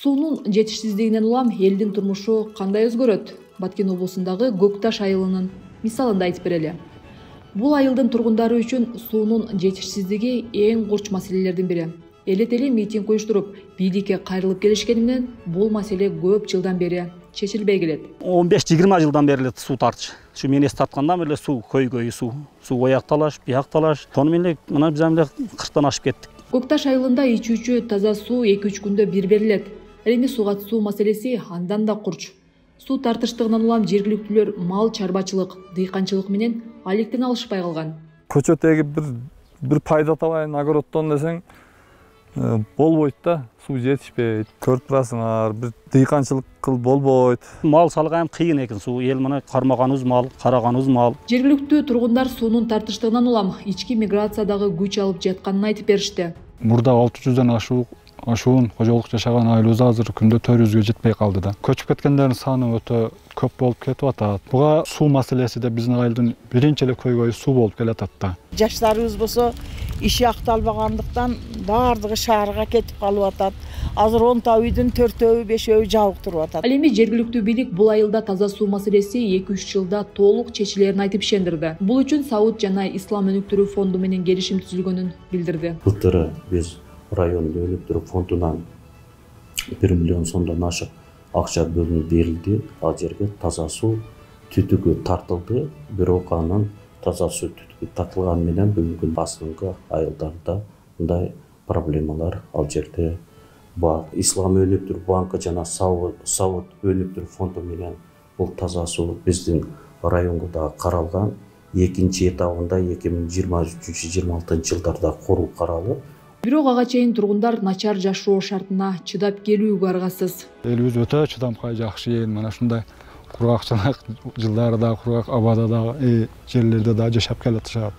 Суунун жетишсиздигинен улам элдин турмушу кандай өзгөрөт? Баткен облусундагы Көкташ айылынын мисалында айтып берели. Бул айылдын тургундары үчүн суунун жетишсиздиги эң курч маселелердин бири. Эле митинг уюштуруп, бийликке кайрылып келишкени менен бул маселе көп жылдан бери чечилбей келет. 15-20 жылдан бери суу тартыш. Şu мен эс тарткандан бери суу көйгөй суу ояк талаш, бияк талаш. Тону менен мына биз эмне 40тан ашып кеттик. Көкташ айылында ичүүчү таза суу 2-3 күндө бир берилет. Эми суга суу маселеси андан да курч. Суу тартыштыгынан улам жергиликтүүлөр мал чарбачылык, дыйканчылык менен алектен алышпай калган. Көчөтөгү бир пайда табайын огороддон десең болбойт да, суу жетишпейт. Көрүп турасыңар, бир дыйканчылык кыл болбойт. Мал салган кыйын экен, суу эл мына кармаганыбыз мал, караганыбыз мал. Жергиликтүү тургундар суунун тартыштыгынан улам ички миграциядагы күч алып жатканын айтып беришти. Мурда 600дөн ашуун кожолук жашаган айылыбыз азыр күндө 400гө жетпей калды да. Көчүп кеткендердин саны өтө көп болуп кетип атат. Буга суу маселеси да биздин айылдын биринчи эле көйгөйү суу болуп келатат да. Жаштарыбыз болсо иши акталбагандыктан баардыгы шаарга кетип калып атат. Азыр 10 үйдүн 4-өө 5-өө жабык туруп атат. Ал эми жергиликтүү бийлик бул айылда таза суу маселеси 2-3 жылда толук чечилерин айтып ишендирди. Бул үчүн Сауд жана Ислам өнүктүрүү фонду менен келишим түзүлгөнүн билдирди. Былтыр биз райондун өнүктүрүү фондунан 1 миллион сомдон ашык акча бөлүнүп берилди. Ал жерге таза суу түтүгү тартылды. Бирок анын таза суу түтүгү тартылганы менен бүгүнкү баскынкы айылдарда мындай проблемалар ал жерде бар. Ислам өнүктүрүү банкы жана Сауд өнүктүрүү фонду менен бул таза суу биздин районго да каралган. Экинчи этабында 2023-26 жылдарда куруу каралып. Бирок ага чейин тургундар начар жашоо шартына чыдап келүүгө аргасыз. Элибиз өтө чыдамкай жакшы эл, мына ушундай кургакчылык жылдарда, кургак абада да, жерлерде да жашап келатышат.